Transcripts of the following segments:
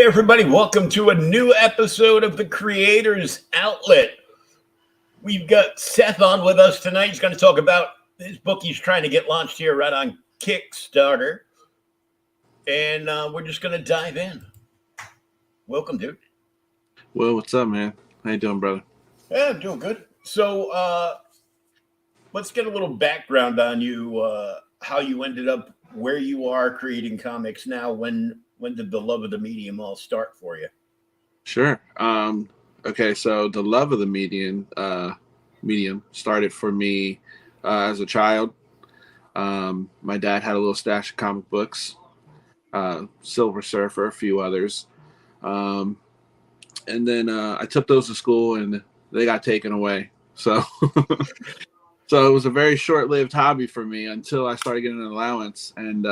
everybody, welcome to a new episode of the Creators Outlet. We've got Seth on with us tonight. He's going to talk about his book he's trying to get launched here right on Kickstarter. And we're just going to dive in. Welcome, dude. Well, what's up, man? How you doing, brother? Yeah, I'm doing good. So let's get a little background on you, how you ended up where you are creating comics now. When did the love of the medium all start for you? Sure. Okay, so the love of the medium started for me as a child. My dad had a little stash of comic books, Silver Surfer, a few others. And then I took those to school and they got taken away. So so it was a very short-lived hobby for me until I started getting an allowance. And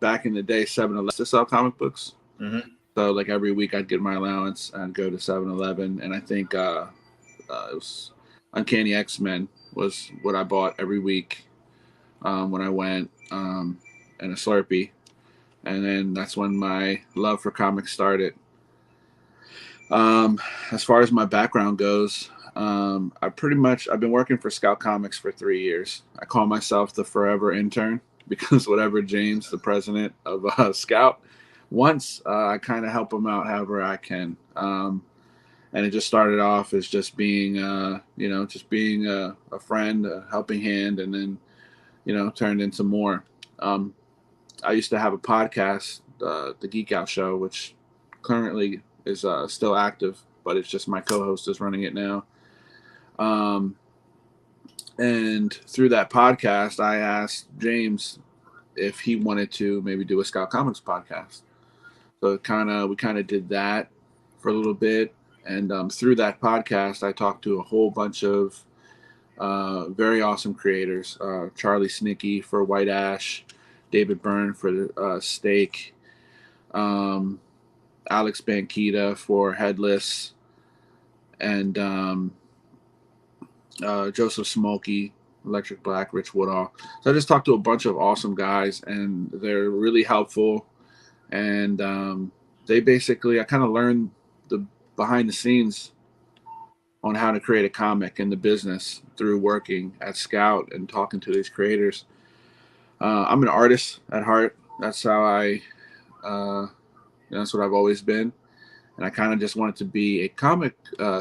back in the day, 7-Eleven to sell comic books. Mm-hmm. So like every week I'd get my allowance and go to 7-Eleven. And I think it was Uncanny X-men was what I bought every week when I went, and a Slurpee. And then that's when my love for comics started. As far as my background goes, I've been working for Scout Comics for 3 years. I call myself the forever intern because whatever James, the president of Scout, wants, I kind of help him out however I can. And it just started off as just being, a friend, a helping hand, and then, turned into more. I used to have a podcast, the Geek Out Show, which currently is still active, but it's just my co-host is running it now. And through that podcast, I asked James if he wanted to maybe do a Scout Comics podcast. So we kind of did that for a little bit. And through that podcast, I talked to a whole bunch of very awesome creators. Charlie Snicky for White Ash, David Byrne for Steak, Alex Banquita for Headless, and Joseph Smokey, Electric Black, Rich Woodall. So I just talked to a bunch of awesome guys, and they're really helpful. And they basically, I kind of learned the behind the scenes on how to create a comic in the business through working at Scout and talking to these creators. I'm an artist at heart. That's how that's what I've always been. And I kind of just wanted to be a comic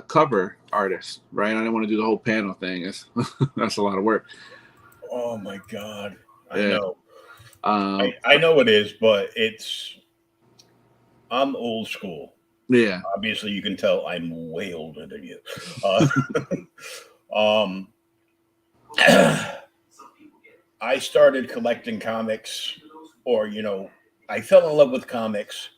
cover artist, right? I didn't want to do the whole panel thing. That's a lot of work. Oh my God. Yeah. I know. I know it is, but I'm old school. Yeah. Obviously, you can tell I'm way older than you. I started collecting comics, or I fell in love with comics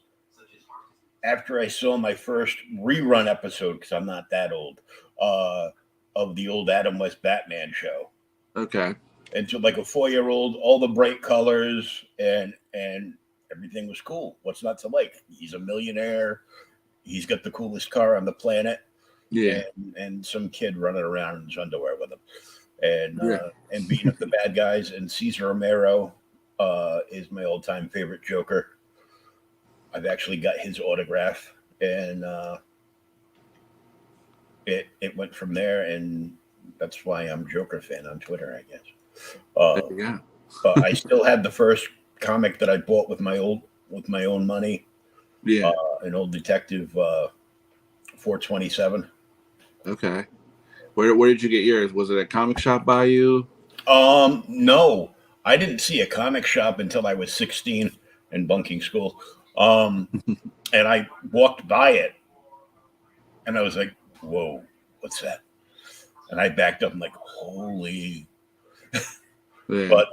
after I saw my first rerun episode, because I'm not that old, of the old Adam West Batman show. Okay. And so, like a 4-year-old, all the bright colors and everything was cool. What's not to like? He's a millionaire. He's got the coolest car on the planet. Yeah. And some kid running around in his underwear with him, and beating up the bad guys. And Cesar Romero is my all-time favorite Joker. I've actually got his autograph, and it went from there, and that's why I'm Joker fan on Twitter, I guess. There you go. But I still had the first comic that I bought with my own money. Yeah. An old Detective 427. Okay. Where did you get yours? Was it a comic shop by you? No, I didn't see a comic shop until I was 16 in bunking school. And I walked by it, and I was like, "Whoa, what's that?" And I backed up and like, "Holy!" Yeah. But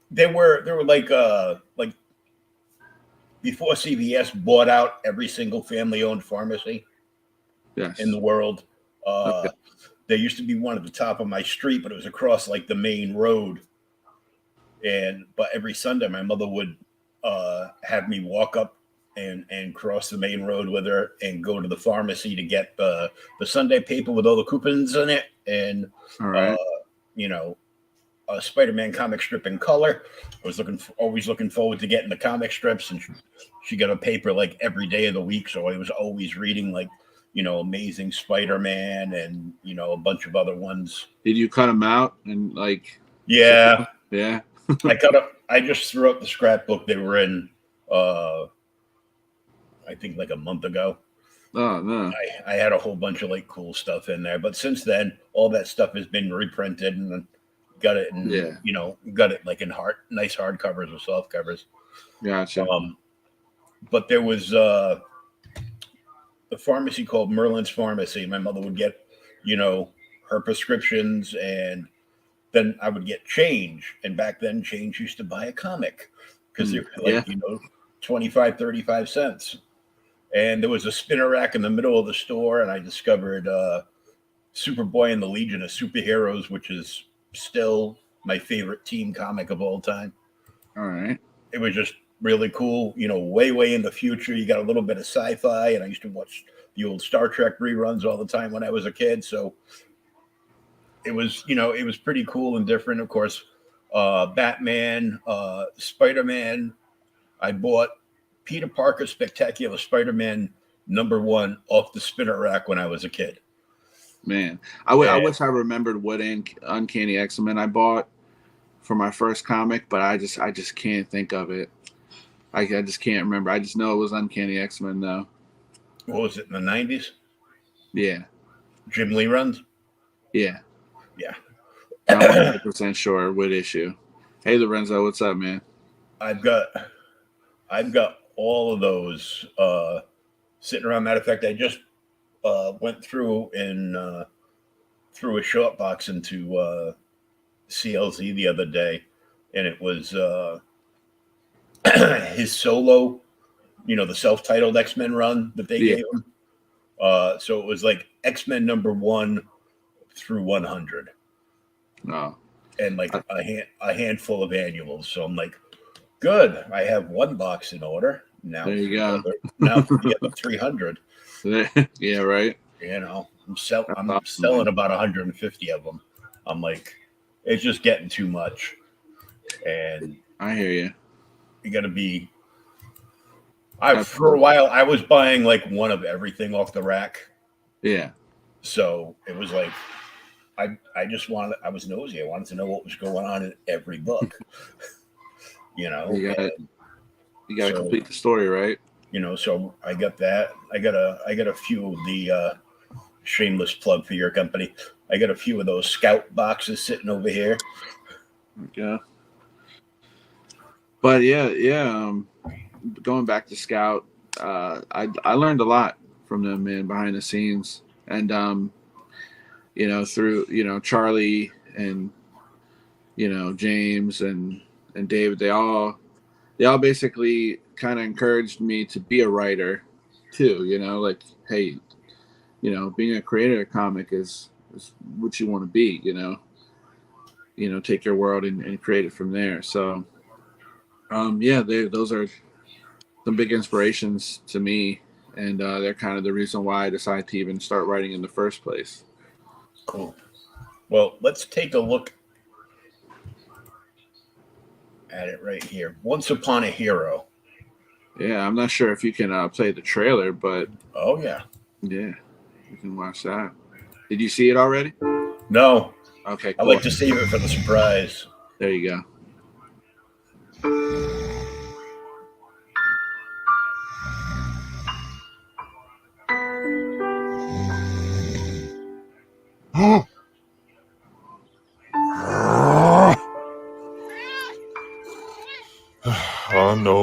they were like before CVS bought out every single family-owned pharmacy in the world. Okay. There used to be one at the top of my street, but it was across like the main road. But every Sunday, my mother would have me walk up and cross the main road with her and go to the pharmacy to get the Sunday paper with all the coupons in it. And, all right. a Spider-Man comic strip in color. I was always looking forward to getting the comic strips, and she got a paper like every day of the week. So I was always reading like, Amazing Spider-Man and, a bunch of other ones. Did you cut them out and like? Yeah. Yeah. I just threw out the scrapbook they were in, I think like a month ago. Oh, no. I had a whole bunch of like cool stuff in there, but since then, all that stuff has been reprinted and got it in, got it like in nice hardcovers or soft covers. Gotcha. But there was a pharmacy called Merlin's Pharmacy. My mother would get, her prescriptions, and then I would get change. And back then, change used to buy a comic because they were like, 25, 35 cents. And there was a spinner rack in the middle of the store, and I discovered Superboy and the Legion of Superheroes, which is still my favorite team comic of all time. All right. It was just really cool, way in the future. You got a little bit of sci-fi, and I used to watch the old Star Trek reruns all the time when I was a kid. So it was, it was pretty cool and different. Of course, Batman, Spider-Man. I bought Peter Parker Spectacular Spider-Man #1 off the spinner rack when I was a kid. Man, I wish I remembered what Uncanny X-men I bought for my first comic, but I just can't think of it. I just can't remember. I just know it was Uncanny X-Men though. What was it, in the 90s? Yeah. Jim Lee runs? Yeah. Yeah. I'm not 100% sure what issue. Hey Lorenzo, what's up, man? I've got all of those sitting around. Matter of fact, I just went through and threw a short box into CLZ the other day, and it was his solo, the self-titled X-Men run that they gave him. So it was like X-Men #1 through 100. Oh. And like a handful of annuals. So I'm like, good. I have one box in order. Now there you go. Now for the other 300. Yeah, right. I'm selling about 150 of them. I'm like, it's just getting too much. And I hear you. You got to be. For a while, I was buying like one of everything off the rack. Yeah. So it was like, I just wanted. I was nosy. I wanted to know what was going on in every book. You got to complete the story, right? So I got that. I got a few of the shameless plug for your company. I got a few of those Scout boxes sitting over here. Yeah. But yeah. Going back to Scout, I learned a lot from them, man, behind the scenes, and through Charlie and James and David, they all basically kind of encouraged me to be a writer too. Like, hey, being a creator of a comic is what you want to be. Take your world and create it from there. So, those are some big inspirations to me, and they're kind of the reason why I decided to even start writing in the first place. Cool. Well, let's take a look at it right here. Once Upon a Hero. Yeah, I'm not sure if you can play the trailer, but oh yeah, you can watch that. Did you see it already? No. Okay, cool. I like to save it for the surprise. There you go.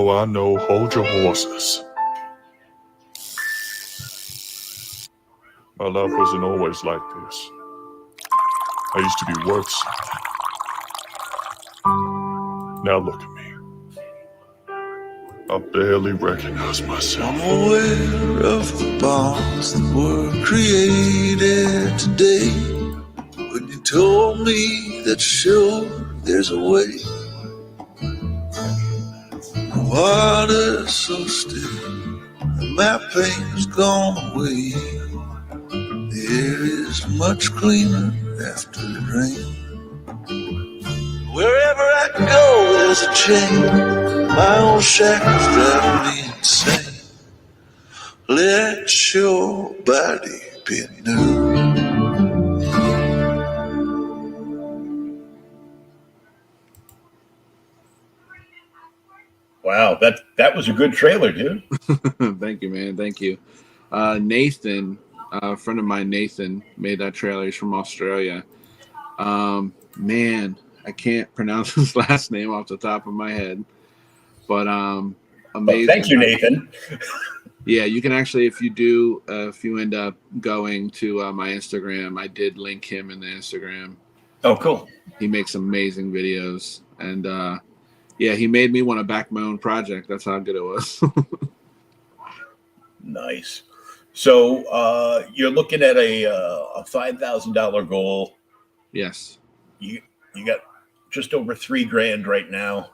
I know. Hold your horses. My life wasn't always like this. I used to be worse. Now look at me. I barely recognize myself. I'm aware of the bonds that were created today. When you told me that sure there's a way. Water so still, my pain's gone away. The air is much cleaner after the rain. Wherever I go, there's a chain. My old shackles drive me insane. Let your body be new. Wow, that was a good trailer, dude. Thank you, man. Thank you. Nathan, a friend of mine, Nathan, made that trailer. He's from Australia. Man, I can't pronounce his last name off the top of my head, but Well, amazing. thank you, Nathan. Yeah, you can actually, if you end up going to my Instagram, I did link him in the Instagram. Oh, cool. He makes amazing videos, and yeah, he made me want to back my own project. That's how good it was. Nice. So you're looking at a $5,000 goal. Yes. You got just over $3,000 right now.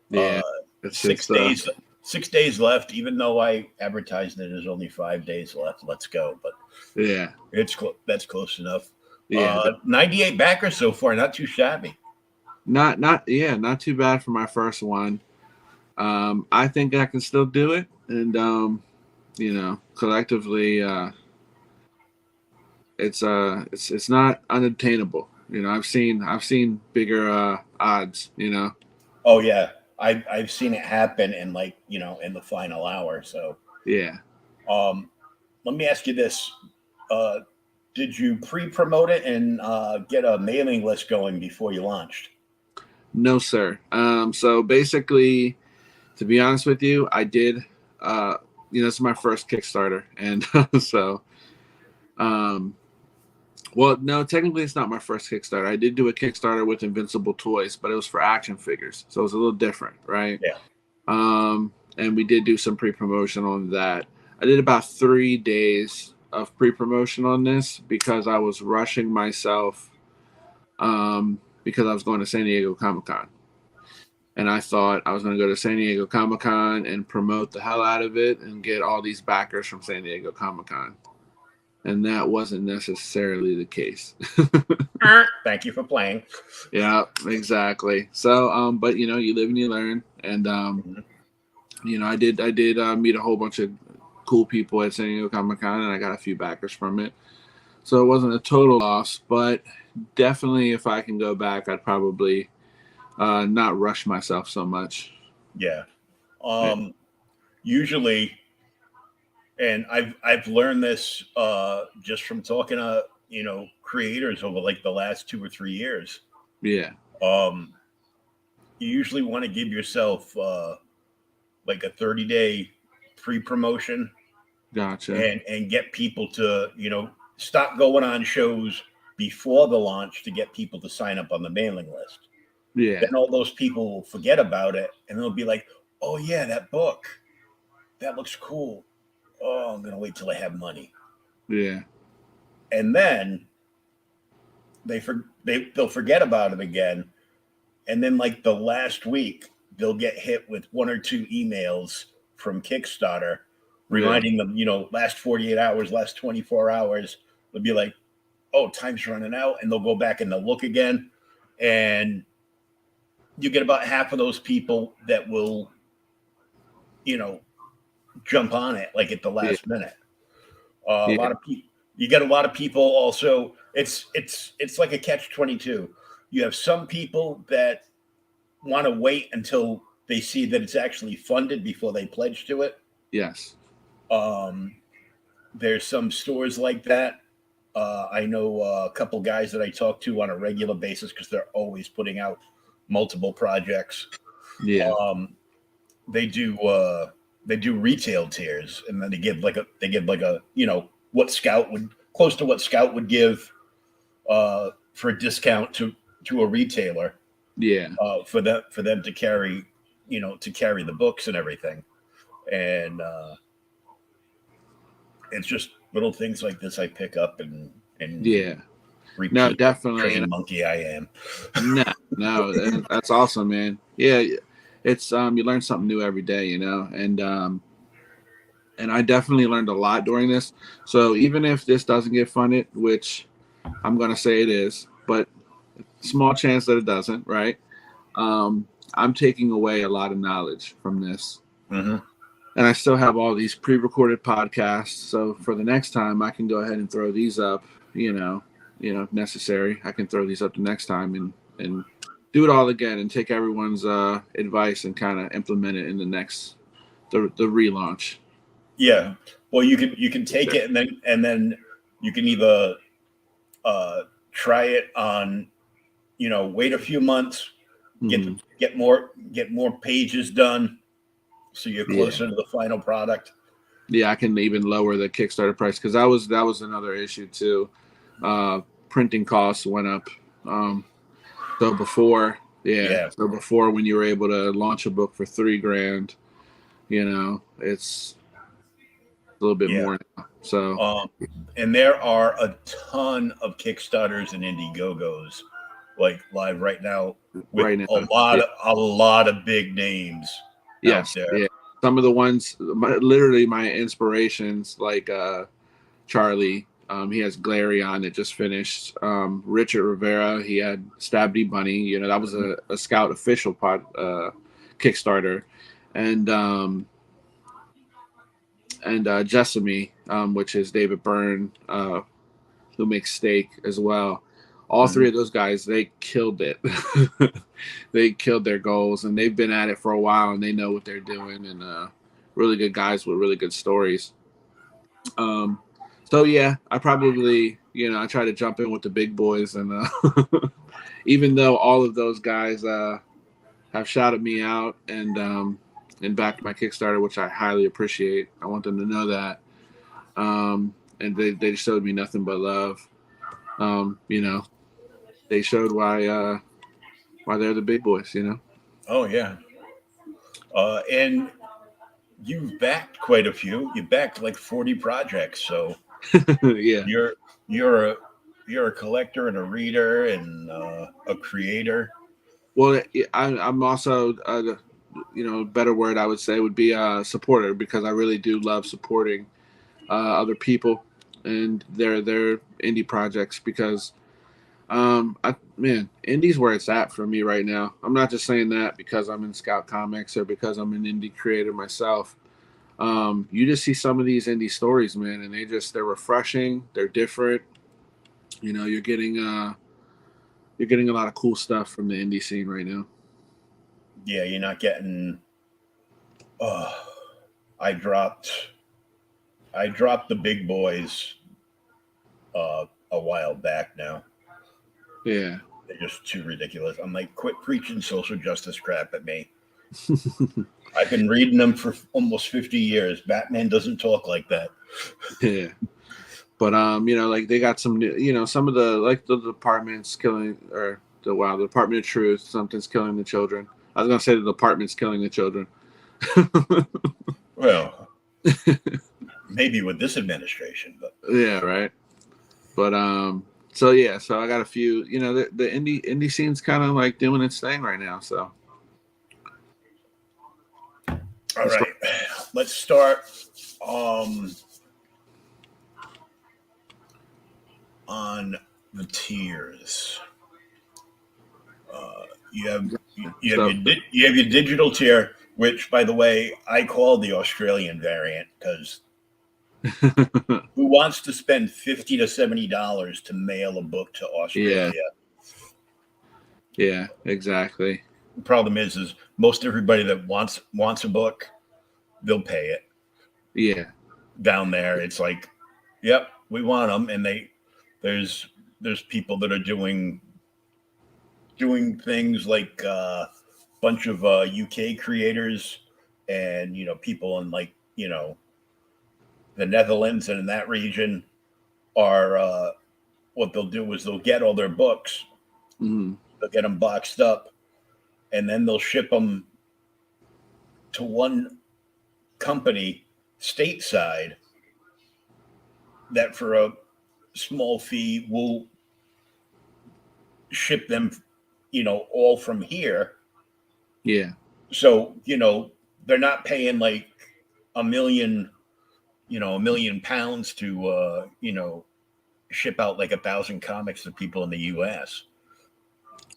Yeah. It's 6 days left. Even though I advertised that there's only 5 days left. Let's go. But yeah, that's close enough. Yeah. 98 backers so far. Not too shabby. Not too bad for my first one. I think I can still do it, and collectively, it's not unattainable. I've seen bigger odds. Oh yeah, I've seen it happen in in the final hour. So yeah. Let me ask you this: did you pre-promote it and get a mailing list going before you launched? No, sir. So basically, to be honest with you, I did. This is my first Kickstarter, and so, well, no, technically it's not my first Kickstarter. I did do a Kickstarter with Invincible Toys, but it was for action figures, so it was a little different, right? Yeah. And we did do some pre-promotion on that. I did about 3 days of pre-promotion on this because I was rushing myself, because I was going to San Diego Comic-Con. And I thought I was going to go to San Diego Comic-Con and promote the hell out of it and get all these backers from San Diego Comic-Con. And that wasn't necessarily the case. Thank you for playing. Yeah, exactly. So, but you live and you learn. And, I did meet a whole bunch of cool people at San Diego Comic-Con, and I got a few backers from it. So it wasn't a total loss, but definitely if I can go back, I'd probably not rush myself so much. Yeah. Usually, and I've learned this just from talking to creators over like the last 2 or 3 years. Yeah. You usually want to give yourself like a 30-day pre-promotion. Gotcha. And get people to stop going on shows before the launch to get people to sign up on the mailing list. Yeah. Then all those people will forget about it, and they'll be like, "Oh yeah, that book, that looks cool. Oh, I'm gonna wait till I have money." Yeah. And then they'll forget about it again, and then like the last week, they'll get hit with 1 or 2 emails from Kickstarter reminding them, last 48 hours, last 24 hours. They'll be like, "Oh, time's running out," and they'll go back and they'll look again, and you get about half of those people that will, jump on it like at the last minute. A lot of people. You get a lot of people also. It's like a catch-22. You have some people that want to wait until they see that it's actually funded before they pledge to it. Yes. There's some stores like that. I know a couple guys that I talk to on a regular basis because they're always putting out multiple projects. Yeah. They do retail tiers, and then they give like a what Scout would close to what Scout would give for a discount to a retailer. Yeah. For them to carry the books and everything. And it's just little things like this I pick up and yeah. repeat. No, definitely. Train monkey I am. No, that's awesome, man. Yeah, it's you learn something new every day, and I definitely learned a lot during this. So even if this doesn't get funded, which I'm gonna say it is, but small chance that it doesn't, right? I'm taking away a lot of knowledge from this. Mm-hmm. And I still have all these pre-recorded podcasts. So for the next time, I can go ahead and throw these up, if necessary. I can throw these up the next time and do it all again and take everyone's advice and kind of implement it in the relaunch. Yeah. Well, you can take it and then you can either try it on, wait a few months, get more pages done, so you're closer to the final product. Yeah, I can even lower the Kickstarter price because that was another issue too. Printing costs went up. So before when you were able to launch a book for $3,000, it's a little bit more now. So and there are a ton of Kickstarters and Indiegogos like live right now with a lot of big names out there. Yeah. Some of the ones, literally my inspirations, like Charlie, he has Glarion that just finished. Richard Rivera, he had Stabby Bunny. That was a Scout official Kickstarter, and Jessamy, which is David Byrne, who makes Steak as well. All three of those guys, they killed it. They killed their goals, and they've been at it for a while, and they know what they're doing, and really good guys with really good stories. So yeah, I probably, I try to jump in with the big boys, and even though all of those guys have shouted me out and backed my Kickstarter, which I highly appreciate. I want them to know that, and they showed me nothing but love. They showed why they're the big boys, Oh yeah. And you've backed quite a few. You backed like 40 projects, so yeah. You're a collector and a reader and a creator. Well, I'm also better word I would say would be a supporter, because I really do love supporting other people and their indie projects, because indie's where it's at for me right now. I'm not just saying that because I'm in Scout Comics or because I'm an indie creator myself. You just see some of these indie stories, man, and they're refreshing. They're different. You're getting a lot of cool stuff from the indie scene right now. Yeah, you're not getting. I dropped the big boys a while back now. Yeah. They're just too ridiculous. I'm like, quit preaching social justice crap at me. I've been reading them for almost 50 years. Batman doesn't talk like that. Yeah. But like they got some new, some of the departments killing, or the Department of Truth, something's killing the children. I was gonna say the department's killing the children. Well, maybe with this administration, but yeah, right. But so I got a few. The indie scene's kind of like doing its thing right now. So, all right, let's start on the tiers. You have your digital tier, which, by the way, I call the Australian variant because who wants to spend $50 to $70 to mail a book to Australia? Yeah, exactly. The problem is most everybody that wants a book, they'll pay it. Yeah. Down there, it's like, yep, we want them, and there's people that are doing things like a bunch of UK creators and people in the Netherlands and in that region are what they'll do is they'll get all their books, they'll get them boxed up, and then they'll ship them to one company stateside that for a small fee will ship them all from here. Yeah. So, they're not paying like $1 million to, ship out like 1,000 comics to people in the US.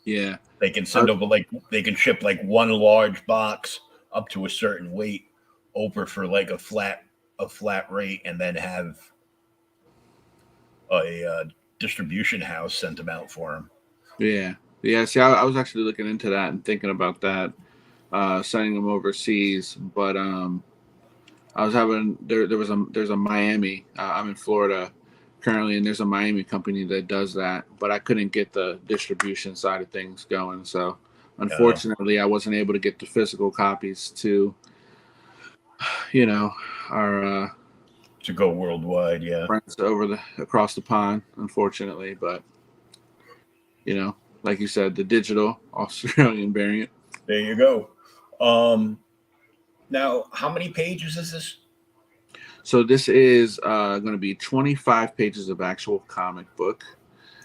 Yeah. They can send over they can ship like one large box up to a certain weight over for like a flat rate, and then have a distribution house sent them out for them. Yeah. Yeah. See, I was actually looking into that and thinking about that, sending them overseas. But I was having there's a Miami. I'm in Florida currently, and there's a Miami company that does that. But I couldn't get the distribution side of things going. So unfortunately, I wasn't able to get the physical copies to, our to go worldwide. Yeah. friends across the pond, unfortunately. But like you said, the digital Australian variant. There you go. Now, how many pages is this? So this is going to be 25 pages of actual comic book.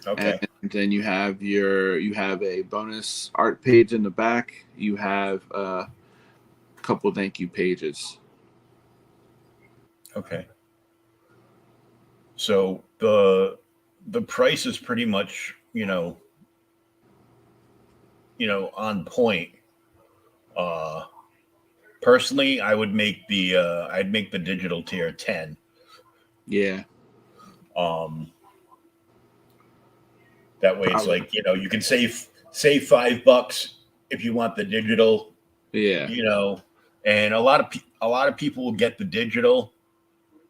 Okay. And then you have a bonus art page in the back. You have a couple thank you pages. Okay. So the price is pretty much, on point. Personally, I would make I'd make the digital tier 10. Yeah. That way it's like, you can save $5 if you want the digital. Yeah. And a lot of people will get the digital,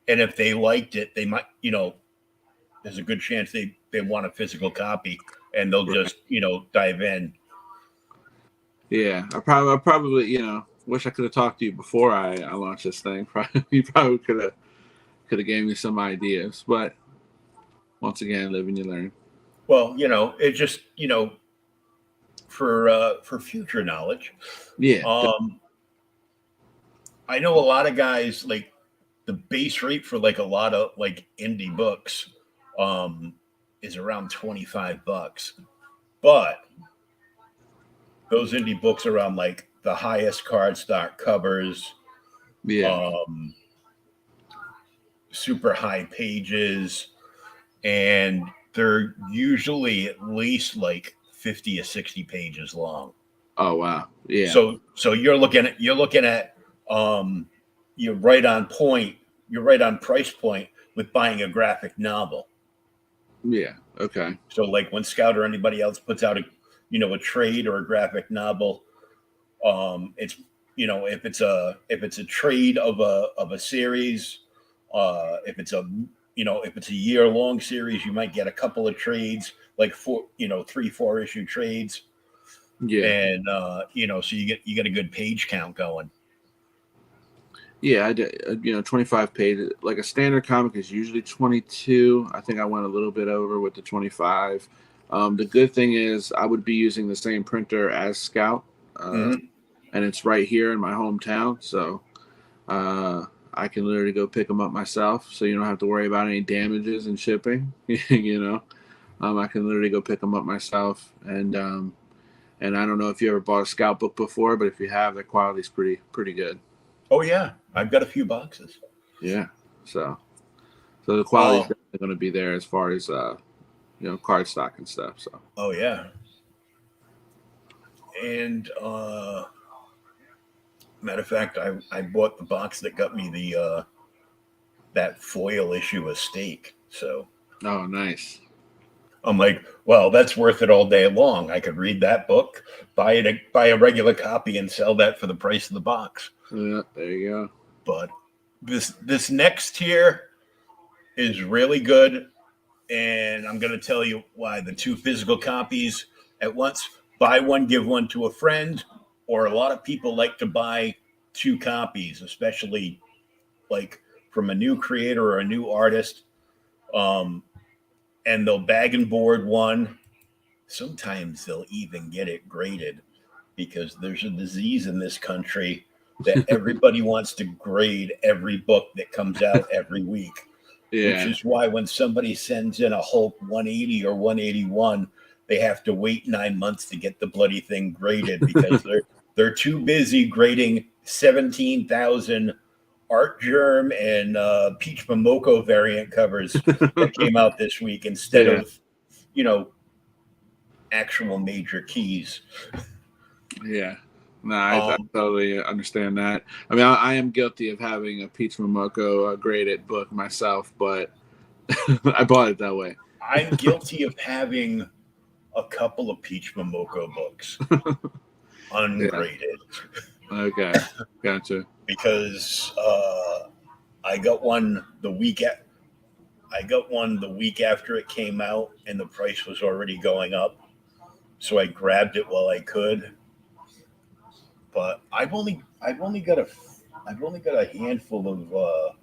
and if they liked it, they might, there's a good chance they want a physical copy, and they'll just, dive in. Yeah. I probably, wish I could have talked to you before I launched this thing. You probably could have gave me some ideas, but once again, live and you learn. Well, it just, for future knowledge. Yeah. I know a lot of guys, like, the base rate for like a lot of like indie books is around $25, but those indie books are on like the highest cardstock covers, super high pages, and they're usually at least like 50 or 60 pages long. Oh wow. Yeah. So you're looking at you're right on point. You're right on price point with buying a graphic novel. Yeah. Okay. So like when Scout or anybody else puts out a trade or a graphic novel, it's if it's a trade of a series, if it's a year-long series, you might get a couple of trades, like 3-4 issue trades. Yeah. And so you get a good page count going. Yeah, I did, 25 pages. Like a standard comic is usually 22. I think I went a little bit over with the 25. The good thing is I would be using the same printer as Scout, and it's right here in my hometown. So I can literally go pick them up myself. So you don't have to worry about any damages and shipping. I can literally go pick them up myself. And I don't know if you ever bought a Scout book before, but if you have, the quality's pretty good. Oh yeah, I've got a few boxes. Yeah, so the quality's definitely going to be there as far as cardstock and stuff. So. Oh yeah, and matter of fact, I bought the box that got me the that foil issue of Steak. So. Oh, nice. I'm like, well, that's worth it all day long. I could read that book, buy a regular copy, and sell that for the price of the box. Yeah, there you go. But this next tier is really good, and I'm going to tell you why. The 2 physical copies at once, buy one, give one to a friend, or a lot of people like to buy 2 copies, especially like from a new creator or a new artist. And they'll bag and board one. Sometimes they'll even get it graded, because there's a disease in this country that everybody wants to grade every book that comes out every week. Yeah. Which is why when somebody sends in a Hulk 180 or 181, they have to wait 9 months to get the bloody thing graded, because they're too busy grading 17,000 Art Germ and Peach Momoko variant covers that came out this week, instead of actual major keys. Yeah. No, I totally understand that. I mean, I am guilty of having a Peach Momoko graded book myself, but I bought it that way. I'm guilty of having a couple of Peach Momoko books ungraded. Okay, gotcha. Because I got one the week after it came out, and the price was already going up, so I grabbed it while I could. But I've only got a handful of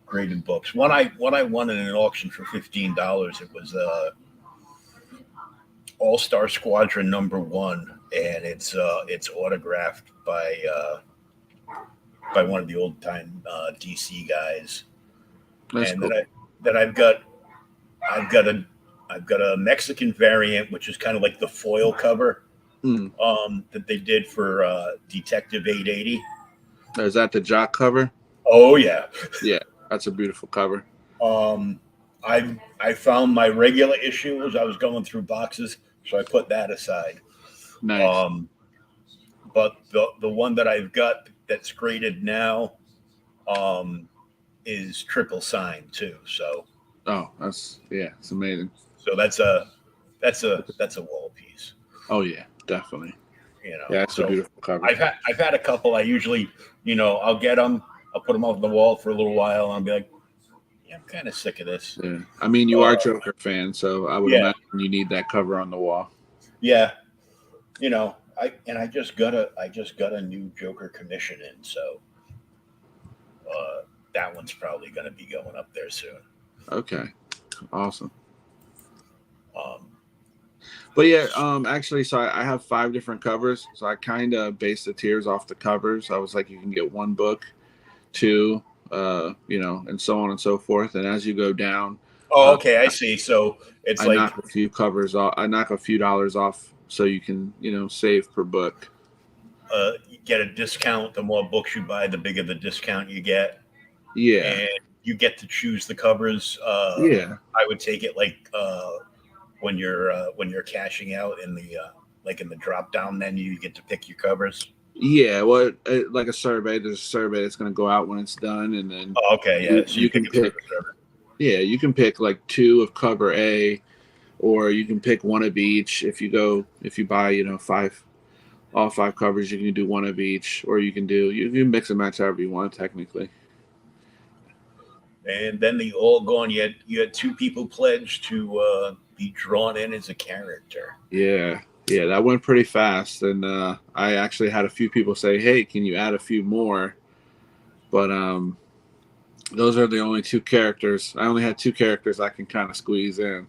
graded books. One I won in an auction for $15. It was All-Star Squadron #1, and it's autographed by one of the old time DC guys. That's and cool. then I've got a Mexican variant, which is kind of like the foil cover that they did for Detective 880. Is that the jock cover? Oh yeah, yeah, that's a beautiful cover. I found my regular issue as I was going through boxes, so I put that aside. Nice. But the one that I've got that's graded now is triple signed too. So it's amazing. So that's a wall piece. Oh yeah, definitely. You know, yeah, it's a beautiful cover. I've had a couple. I usually, I'll get them, I'll put them on the wall for a little while, and I'll be like, yeah, I'm kind of sick of this. Yeah, I mean, you are a Joker fan, so I would imagine you need that cover on the wall. Yeah, I just got a new Joker commission in, so that one's probably going to be going up there soon. Okay, awesome. But yeah, actually, so I have 5 different covers. So I kind of base the tiers off the covers. I was like, you can get 1 book, 2, and so on and so forth. And as you go down, oh, okay, I see. So it's I knock a few covers off. I knock a few dollars off, so you can save per book. You get a discount. The more books you buy, the bigger the discount you get. Yeah, and you get to choose the covers. Yeah, I would take it like when you're cashing out in the in the drop down menu, you get to pick your covers. Yeah, well, like a survey. There's a survey that's going to go out when it's done, and then okay, yeah, so you can pick. Yeah, you can pick like 2 of cover A, or you can pick 1 of each. If you buy 5, all 5 covers, you can do 1 of each, or you can mix and match however you want, technically. And then the all gone. You had 2 people pledged to be drawn in as a character. Yeah, that went pretty fast, and I actually had a few people say, "Hey, can you add a few more?" But those are the only 2 characters. I only had 2 characters I can kind of squeeze in.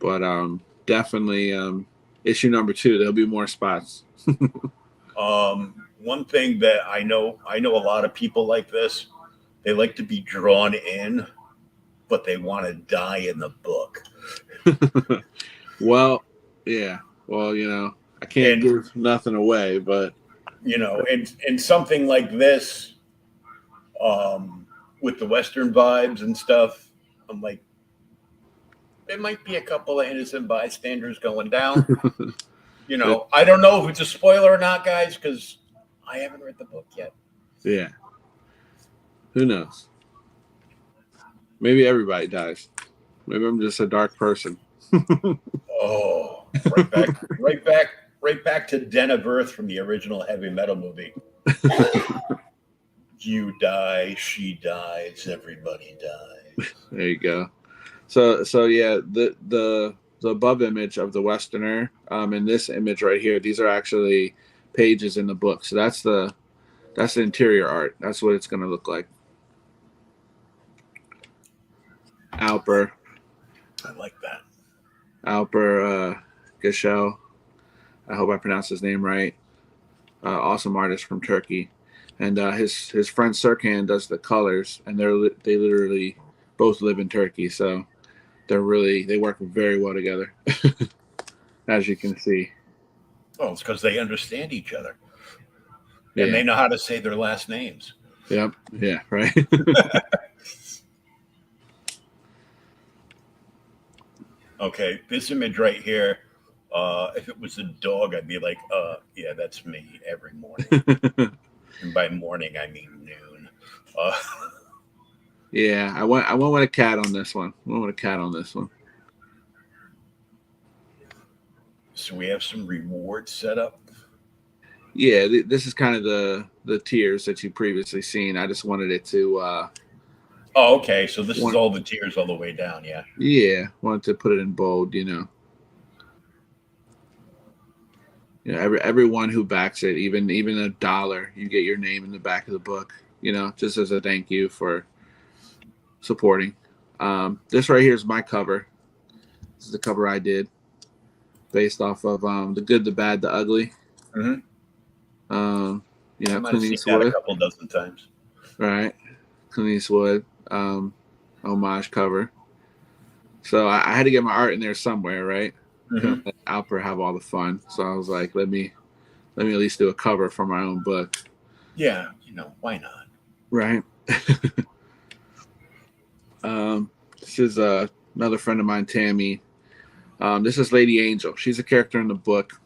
But definitely issue number 2, there'll be more spots. One thing that I know a lot of people like this. They like to be drawn in, but they want to die in the book. Well, yeah. Well, I can't give nothing away, but and something like this, with the Western vibes and stuff, I'm like, there might be a couple of innocent bystanders going down. I don't know if it's a spoiler or not, guys, because I haven't read the book yet. Yeah. Who knows? Maybe everybody dies. Maybe I'm just a dark person. Oh, right back to Den of Earth from the original heavy metal movie. You die, she dies, everybody dies. There you go. So yeah, the above image of the Westerner, and this image right here, these are actually pages in the book. So that's the interior art. That's what it's going to look like. Alper. I like that. Alper Gashel. I hope I pronounced his name right. Awesome artist from Turkey. And his friend Serkan does the colors, and they literally both live in Turkey, so they work very well together, as you can see. Oh, it's because they understand each other, Yeah. and they know how to say their last names. Yep. Yeah. Right. Okay, this image right here. If it was a dog, I'd be like, yeah, that's me every morning. And by morning, I mean noon. Uh, Yeah, I went with a cat on this one. I went with a cat on this one. so we have some rewards set up. Yeah, this is kind of the tiers that you previously seen. I just wanted it to. Oh, okay. So this is all the tiers all the way down. Yeah. Yeah, wanted to put it in bold. Everyone who backs it, even $1, you get your name in the back of the book. Just as a thank you for supporting. This right here is my cover. This is the cover I did, based off of The Good, the Bad, the Ugly. Mm-hmm. I might have seen that a couple dozen times. Right, Clint Eastwood, homage cover. So I had to get my art in there somewhere, right? Mm-hmm. Let Alper have all the fun. So I was like, let me at least do a cover for my own book. Yeah, why not? Right. This is another friend of mine, Tammy. This is Lady Angel. She's a character in the book.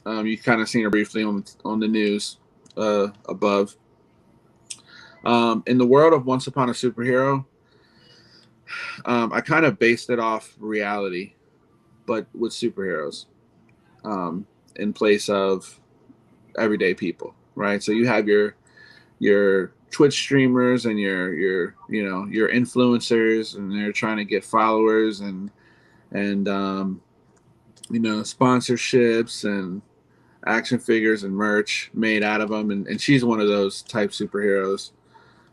You kind of seen her briefly on the news above. In the world of Once Upon a Superhero, I kind of based it off reality, but with superheroes in place of everyday people, right? So you have your Twitch streamers and your influencers, and they're trying to get followers and sponsorships and action figures and merch made out of them, and she's one of those type superheroes,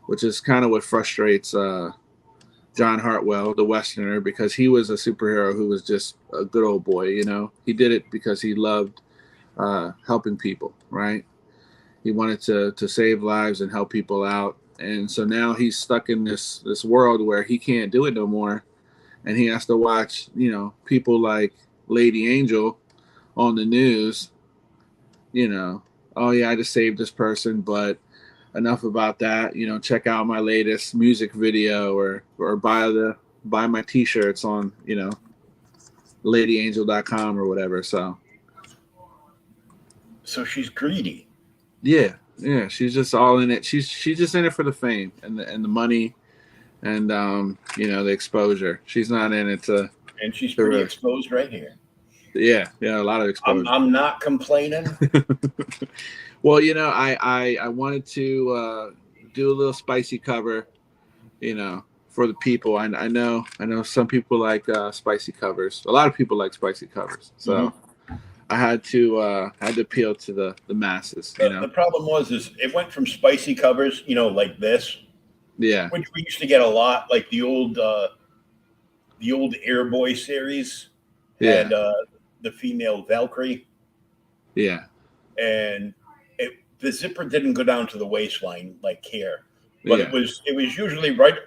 which is kind of what frustrates John Hartwell, the Westerner, because he was a superhero who was just a good old boy. He did it because he loved helping people, right? He wanted to save lives and help people out, and so now he's stuck in this world where he can't do it no more, and he has to watch people like Lady Angel on the news. Oh yeah, I just saved this person, but enough about that. Check out my latest music video or buy my t-shirts on ladyangel.com or whatever. So she's greedy. Yeah, she's just all in it. She's just in it for the fame and the money and the exposure. She's not in it to. And she's pretty exposed right here. Yeah, a lot of exposure. I'm not complaining. Well, I wanted to do a little spicy cover, for the people. I know some people like spicy covers. A lot of people like spicy covers. So I had to appeal to the masses. The problem was it went from spicy covers, like this. Yeah. Which we used to get a lot, like the old Airboy series had the female Valkyrie. Yeah. And the zipper didn't go down to the waistline like here, but it was usually right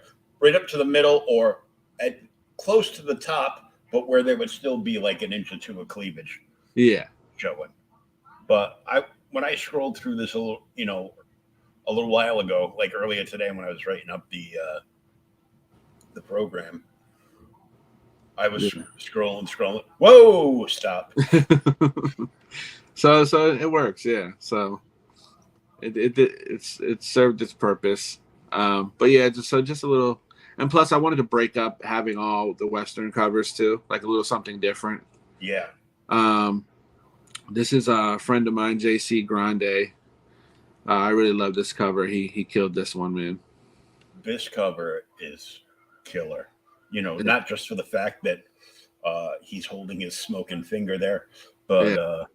up to the middle or at close to the top, but where there would still be like an inch or two of cleavage. Yeah. Showing. But when I scrolled through this a little while ago, like earlier today when I was writing up the program, I was scrolling. Whoa! Stop. So it works, yeah. So it served its purpose, but yeah, just a little. And plus, I wanted to break up having all the Western covers too, like a little something different. Yeah. This is a friend of mine, JC Grande. I really love this cover. He killed this one, man. This cover is killer. Not just for the fact that he's holding his smoking finger there, but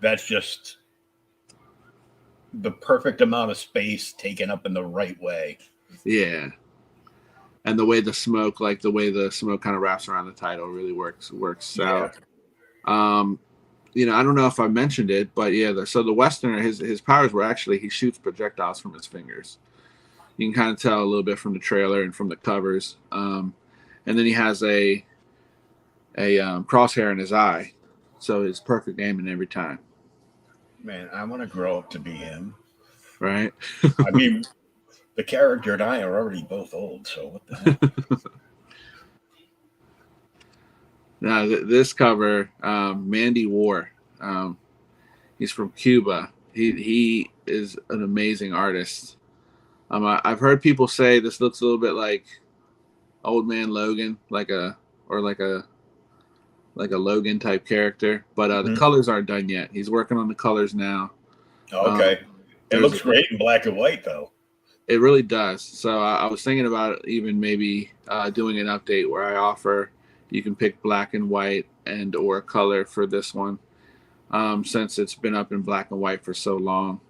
that's just the perfect amount of space taken up in the right way. Yeah. And the way the smoke kind of wraps around the title really works out. I don't know if I mentioned it, but yeah, so the Westerner, his powers were actually he shoots projectiles from his fingers. You can kind of tell a little bit from the trailer and from the covers. And then he has a crosshair in his eye, so it's perfect aiming every time. Man, I want to grow up to be him. Right? I mean, the character and I are already both old, so what the Now this cover, Mandy War. He's from Cuba. He is an amazing artist. I've heard people say this looks a little bit like Old Man Logan, like a Logan type character, but the Mhm. colors aren't done yet. He's working on the colors now. Okay. It looks great in black and white, though. It really does. So I was thinking about even maybe doing an update where I offer you can pick black and white and or color for this one, since it's been up in black and white for so long.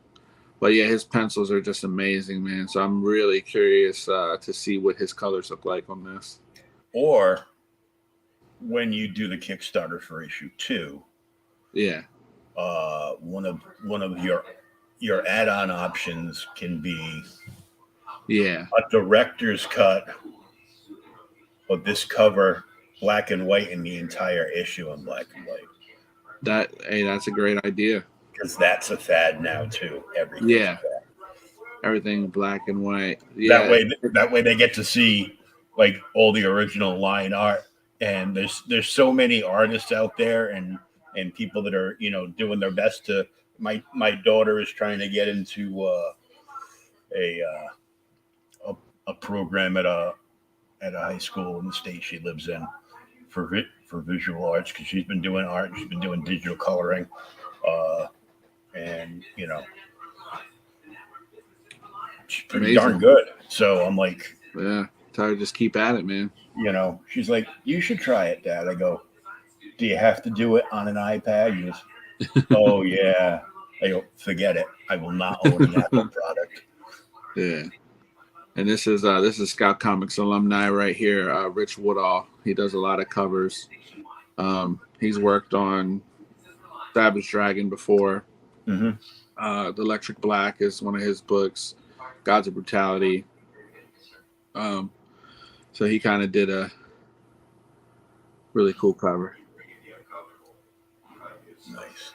But yeah, his pencils are just amazing, man. So I'm really curious to see what his colors look like on this. Or when you do the Kickstarter for issue 2, Yeah, one of your add-on options can be yeah, a director's cut of this cover, black and white, in the entire issue in black and white. that's a great idea. Because that's a fad now too. Everything's Yeah, a fad. everything black and white. Yeah, That way they get to see like all the original line art. And there's so many artists out there and people that are doing their best to. My daughter is trying to get into a program at a high school in the state she lives in for visual arts, because she's been doing art, she's been doing digital coloring, and she's pretty darn good. So I'm like, yeah. Try to just keep at it, man. She's like, you should try it, Dad. I go, do you have to do it on an iPad? She goes, oh yeah. I go, forget it. I will not own an Apple product. Yeah. And this is Scout Comics alumni right here, Rich Woodall. He does a lot of covers. He's worked on Savage Dragon before. Mm-hmm. The Electric Black is one of his books. Gods of Brutality. So he kind of did a really cool cover. Nice.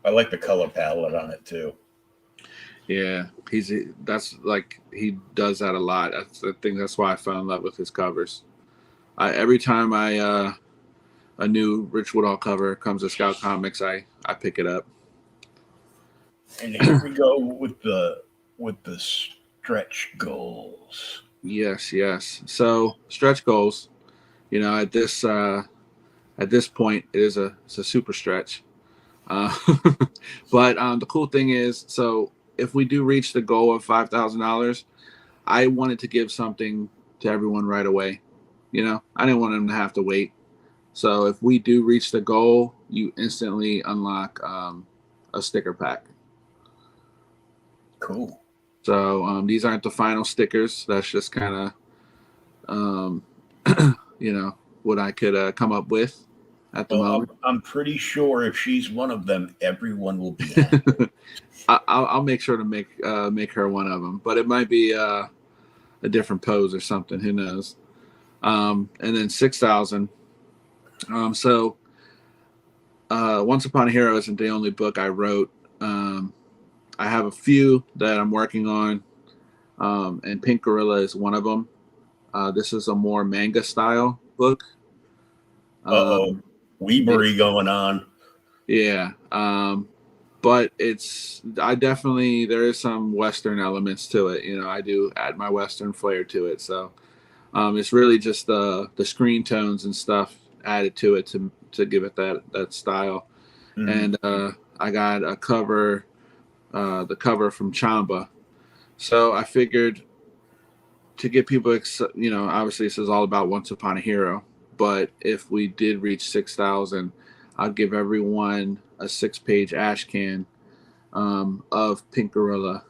I like the color palette on it too. Yeah, he does that a lot. I think that's why I fell in love with his covers. Every time a new Rich Woodall cover comes to Scout Comics, I pick it up. And here we go with the stretch goals. Yes. So stretch goals, at this point, it's a super stretch. But the cool thing is, so if we do reach the goal of $5,000, I wanted to give something to everyone right away. I didn't want them to have to wait. So if we do reach the goal, you instantly unlock a sticker pack. Cool. So these aren't the final stickers. That's just kind of, what I could come up with at the moment. I'm pretty sure if she's one of them, everyone will be happy. I'll make sure to make her one of them, but it might be a different pose or something. Who knows? And then 6,000. So Once Upon a Hero isn't the only book I wrote. I have a few that I'm working on, and Pink Gorilla is one of them. This is a more manga style book. Weebery going on. Yeah. But there is some Western elements to it. I do add my Western flair to it. So it's really just the screen tones and stuff added to it to give it that style. Mm-hmm. And I got a cover, the cover from Chamba. So I figured to get people, obviously this is all about Once Upon a Hero. But if we did reach 6,000, I'll give everyone a 6-page ash can of Pink Gorilla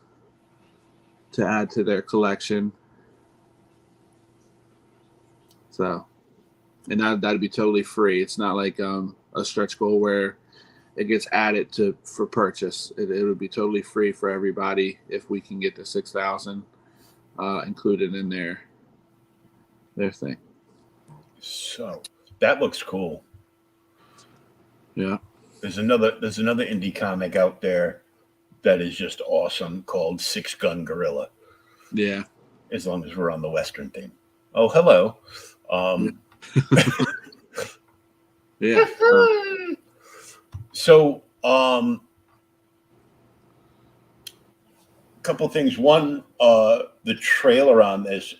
to add to their collection. So, and that'd be totally free. It's not like a stretch goal where it gets added for purchase. It would be totally free for everybody if we can get the 6,000 included in their thing. So that looks cool. Yeah. There's another indie comic out there that is just awesome called Six Gun Gorilla. Yeah. As long as we're on the Western theme. Oh, hello. Yeah. So, couple things. One, the trailer on this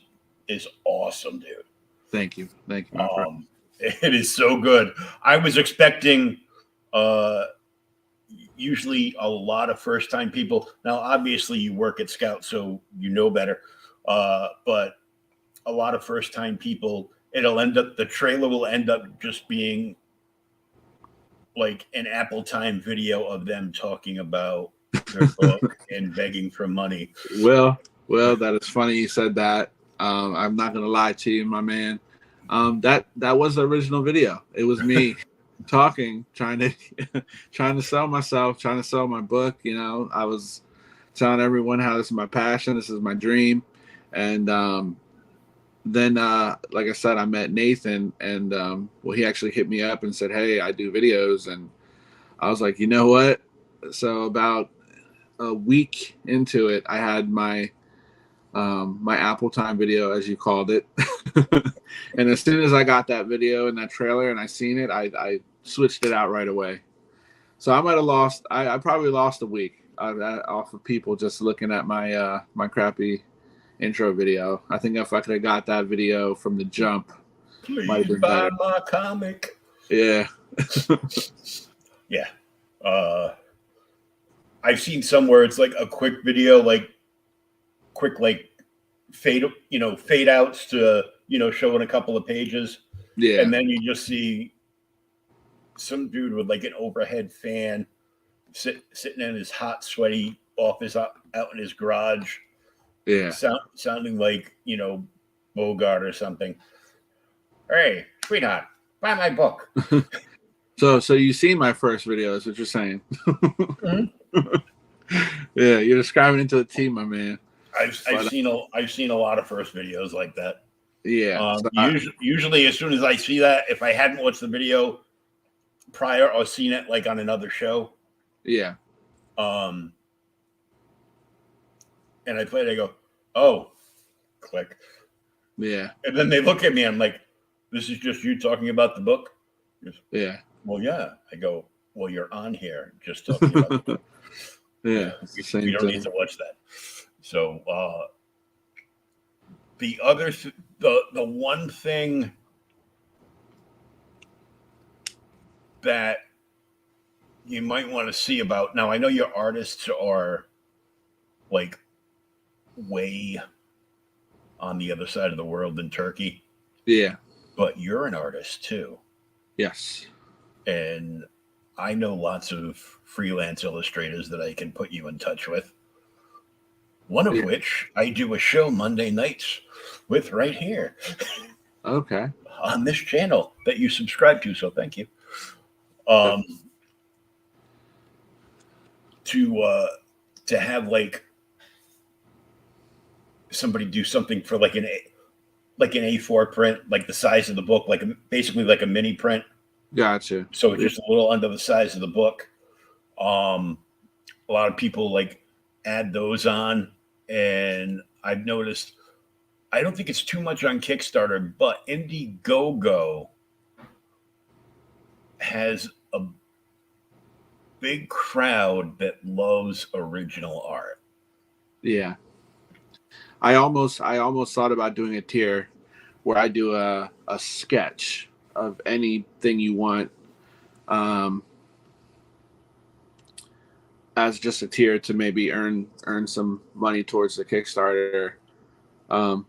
is awesome, dude. Thank you, my friend. It is so good. I was expecting usually a lot of first time people. Now, obviously, you work at Scout, so you know better. But a lot of first time people, the trailer will end up just being like an Apple Time video of them talking about their book and begging for money. Well, that is funny you said that. I'm not gonna lie to you, my man. That was the original video. It was me talking, trying to sell myself, trying to sell my book. You know, I was telling everyone how this is my passion, this is my dream, and then like I said, I met Nathan, and well, he actually hit me up and said, "Hey, I do videos," and I was like, you know what? So about a week into it, I had my my Apple Time video, as you called it. And as soon as I got that video and that trailer and I seen it, I switched it out right away. So I might have lost, I probably lost a week off of people just looking at my my crappy intro video. I think if I could have got that video from the jump, might have Please been buy better. my comic. Yeah. Yeah. I've seen somewhere it's like a quick video, like quick, like fade outs to, showing a couple of pages. Yeah. And then you just see some dude with like an overhead fan sitting in his hot, sweaty office out in his garage. Yeah. Sounding like, Bogart or something. Hey, sweetheart, buy my book. So you seen my first video, is what you're saying. Mm-hmm. Yeah, you're describing it to the team, my man. I've seen a lot of first videos like that. Yeah. Usually as soon as I see that, if I hadn't watched the video prior or seen it like on another show. Yeah. And I play it, I go, oh, click. Yeah. And then they look at me, I'm like, this is just you talking about the book? Yeah. Well, yeah. I go, well, you're on here just talking about the book. Yeah. We don't need to watch that. So the other the one thing that you might want to see about, now I know your artists are like way on the other side of the world in Turkey. Yeah. But you're an artist too. Yes. And I know lots of freelance illustrators that I can put you in touch with. One of which I do a show Monday nights with right here. Okay. On this channel that you subscribe to, so thank you. To have like somebody do something for like an A4 print, like the size of the book, like basically like a mini print. Gotcha. So it's just a little under the size of the book. A lot of people like add those on, and I've noticed, I don't think it's too much on Kickstarter, but Indiegogo has a big crowd that loves original art. Yeah. I almost thought about doing a tier where I do a sketch of anything you want, as just a tier to maybe earn some money towards the Kickstarter. And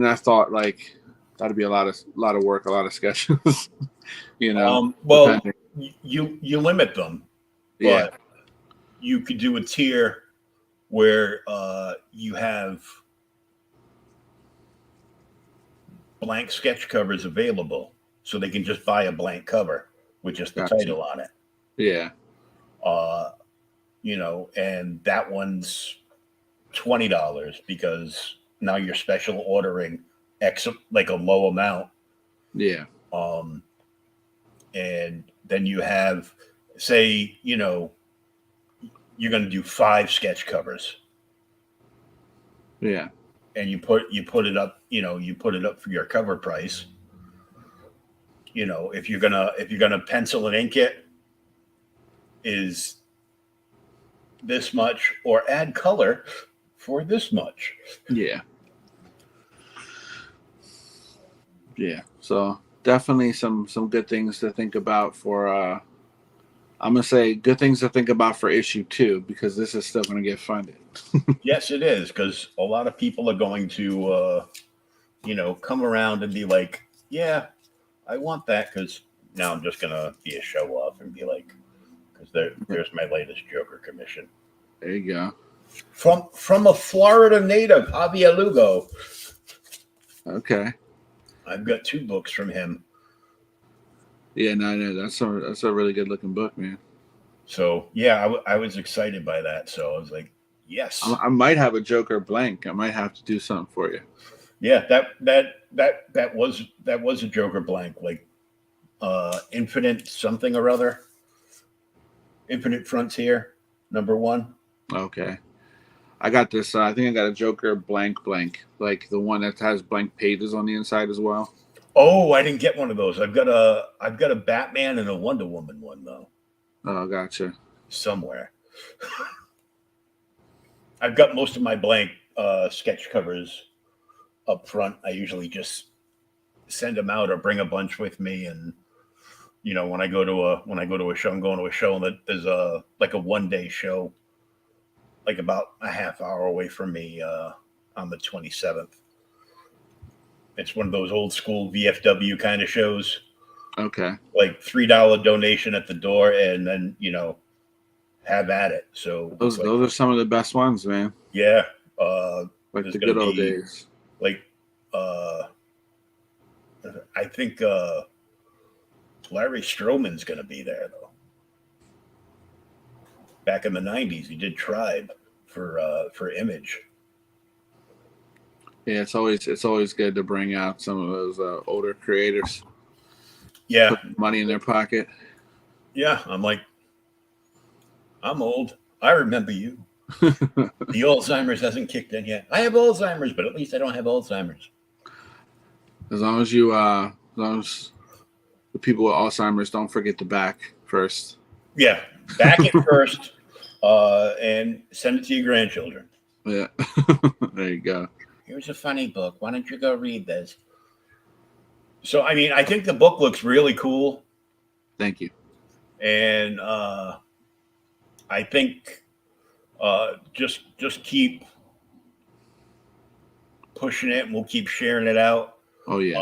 I thought like that'd be a lot of work, a lot of sketches. Well, depending. You limit them, but yeah, you could do a tier where you have blank sketch covers available, so they can just buy a blank cover with just the title on it. Yeah. And that one's $20 because now you're special ordering X, like a low amount. Yeah. And then you have, say, you're going to do 5 sketch covers. Yeah. And you put it up, you put it up for your cover price. you know, if you're gonna pencil and ink it, is this much, or add color for this much. Yeah. Yeah. So definitely some good things to think about for I'm gonna say good things to think about for issue 2, because this is still gonna get funded. Yes, it is, because a lot of people are going to come around and be like, yeah, I want that, because now I'm just gonna be a show off and be like, because there's my latest Joker commission. There you go. From a Florida native, Javier Lugo. Okay. I've got 2 books from him. Yeah, no, that's a really good looking book, man. So yeah, I was excited by that. So I was like, yes. I might have a Joker blank. I might have to do something for you. Yeah, that was a Joker blank, like Infinite something or other. Infinite Frontier, #1. Okay. I got this. I think I got a Joker blank, like the one that has blank pages on the inside as well. Oh, I didn't get one of those. I've got a Batman and a Wonder Woman one though. Oh, gotcha. Somewhere. I've got most of my blank sketch covers up front. I usually just send them out or bring a bunch with me, and when I go to a show, I'm going to a show that there's a 1-day show, like about a half hour away from me on the 27th. It's one of those old school VFW kind of shows. Okay. Like $3 donation at the door, and then have at it. So those are some of the best ones, man. Yeah. Like the good old days. Like I think Larry Stroman's going to be there though. Back in the 90s, he did Tribe for Image. Yeah, it's always good to bring out some of those older creators. Yeah, put money in their pocket. Yeah, I'm old. I remember you. The Alzheimer's hasn't kicked in yet. I have Alzheimer's, but at least I don't have Alzheimer's. As long as the people with Alzheimer's don't forget the back first. Yeah, back it first, and send it to your grandchildren. Yeah, there you go. Here's a funny book. Why don't you go read this? So, I mean, I think the book looks really cool. Thank you. And I think just keep pushing it, and we'll keep sharing it out. Oh yeah.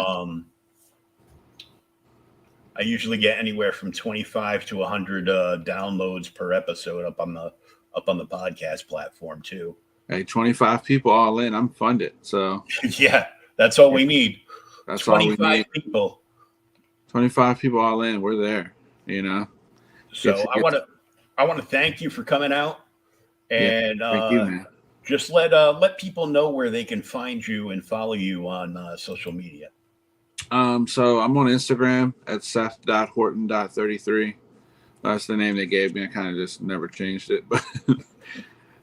I usually get anywhere from 25 to 100 downloads per episode up on the podcast platform too. Hey, 25 people all in. I'm funded. So yeah, that's all we need. That's 25 all we need. people. 25 people all in. We're there. So I want to thank you for coming out, and thank you, man. Just let people know where they can find you and follow you on social media. So I'm on Instagram at Seth.Horton.33. That's the name they gave me. I kind of just never changed it, but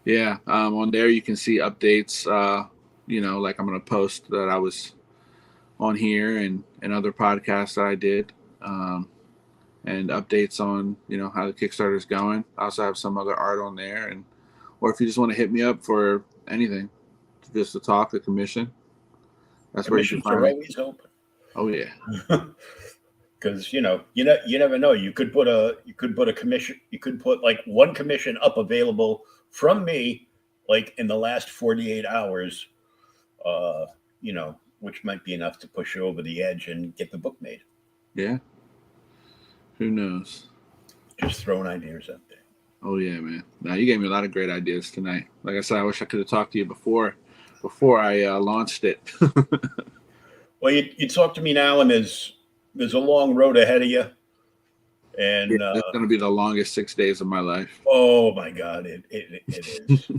yeah, on there you can see updates. Like I'm going to post that I was on here and other podcasts that I did, and updates on how the Kickstarter's going. I also have some other art on there, or if you just want to hit me up for anything, just to talk, the commission. That's where you can find me. Always open. Oh yeah. Because you never know. You could put a commission. You could put like one commission up available from me, like in the last 48 hours. Which might be enough to push you over the edge and get the book made. Yeah. Who knows? Just throwing ideas out there. Oh yeah, man. Now you gave me a lot of great ideas tonight. Like I said, I wish I could have talked to you before I launched it. Well, you talk to me now, and there's a long road ahead of you, and it's going to be the longest 6 days of my life. Oh my God, it is.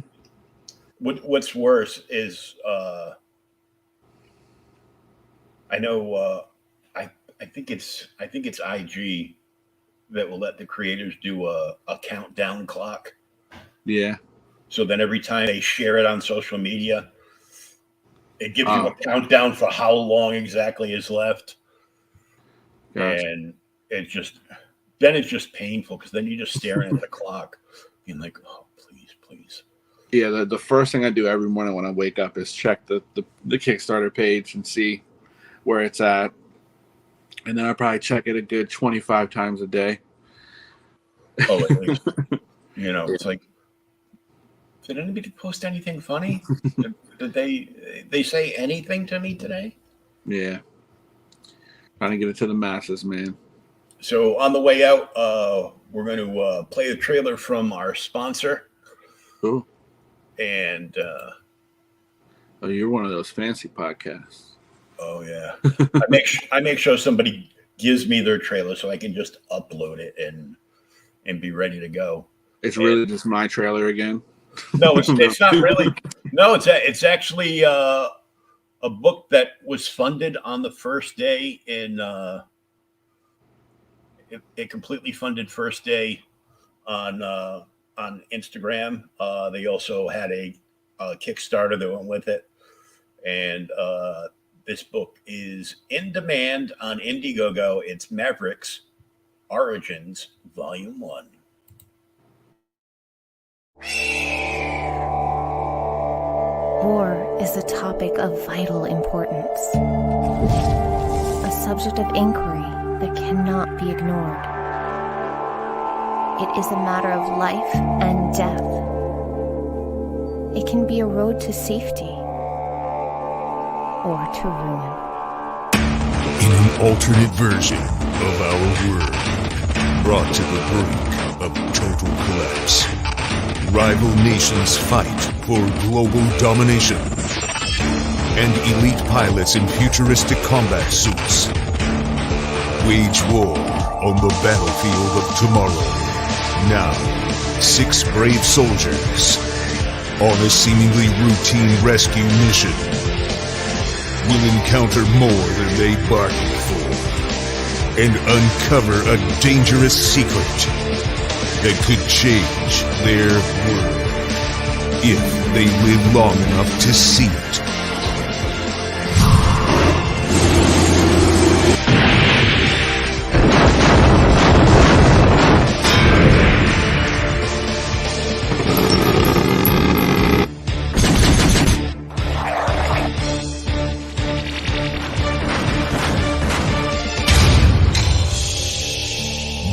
What's worse is I know I think it's IG that will let the creators do a countdown clock. Yeah. So then every time they share it on social media, it gives you a countdown for how long exactly is left. Gotcha. And it's just painful because then you're just staring at the clock, being like, oh, please. Yeah, the first thing I do every morning when I wake up is check the Kickstarter page and see where it's at. And then I probably check it a good 25 times a day. Oh, at least. It's like, did anybody post anything funny? Did they say anything to me today? Yeah. Trying to get it to the masses, man. So on the way out, we're going to play the trailer from our sponsor. Cool. And oh, you're one of those fancy podcasts. Oh yeah, I make sure somebody gives me their trailer so I can just upload it and be ready to go. It's really just my trailer again. No, it's not really. No, it's actually a book that was funded on the first day in it completely funded first day on Instagram. They also had a Kickstarter that went with it, and this book is in demand on Indiegogo. It's Mavericks Origins Volume 1. War is a topic of vital importance, a subject of inquiry that cannot be ignored. It is a matter of life and death. It can be a road to safety or to ruin. In an alternate version of our world, brought to the brink of total collapse, rival nations fight for global domination, and elite pilots in futuristic combat suits wage war on the battlefield of tomorrow. Now, 6 brave soldiers on a seemingly routine rescue mission will encounter more than they bargained for and uncover a dangerous secret that could change their world if they live long enough to see it.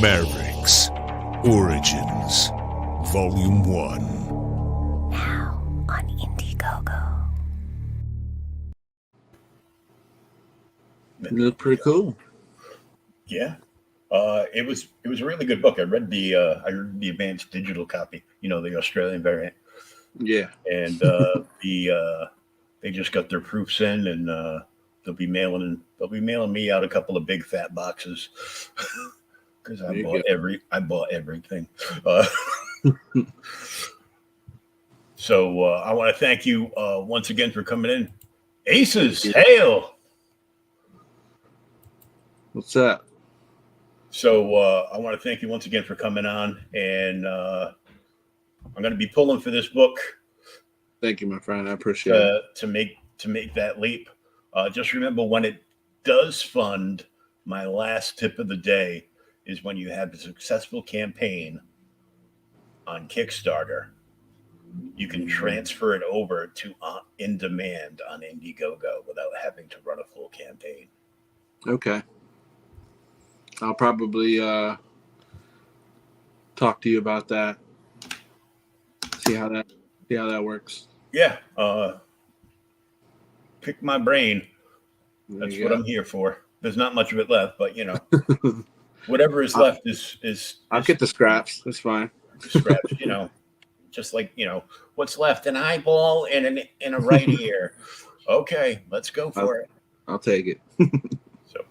Mavericks Origins Volume 1. Now on Indiegogo. It looked pretty cool. Yeah. It was a really good book. I read the advanced digital copy, the Australian variant. Yeah. And they just got their proofs in, and they'll be mailing me out a couple of big fat boxes because I bought everything. So I want to thank you once again for coming in. Aces, hail! What's that? So I want to thank you once again for coming on, and I'm going to be pulling for this book. Thank you, my friend. I appreciate it. To make that leap. Just remember, when it does fund, my last tip of the day is when you have a successful campaign on Kickstarter, you can transfer it over to in demand on Indiegogo without having to run a full campaign. Okay. I'll probably talk to you about that. See how that works. Yeah. Pick my brain. That's what I'm here for. There's not much of it left, but whatever is left is I'll get the scraps. That's fine. Scraps, just like, what's left? An eyeball and a right ear. Okay, let's go for it. I'll take it. So,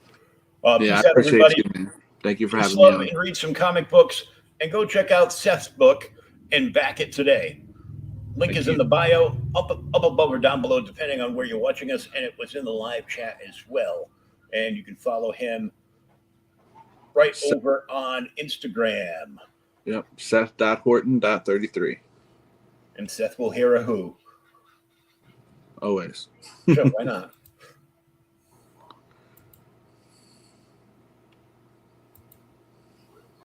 yeah, I appreciate you, man. Thank you for having me on. And read some comic books, and go check out Seth's book and back it today. Link is in the bio, up above or down below, depending on where you're watching us, and it was in the live chat as well. And you can follow him right over on Instagram. Yep, Seth.Horton.33. And Seth will hear a who. Always. Sure, why not?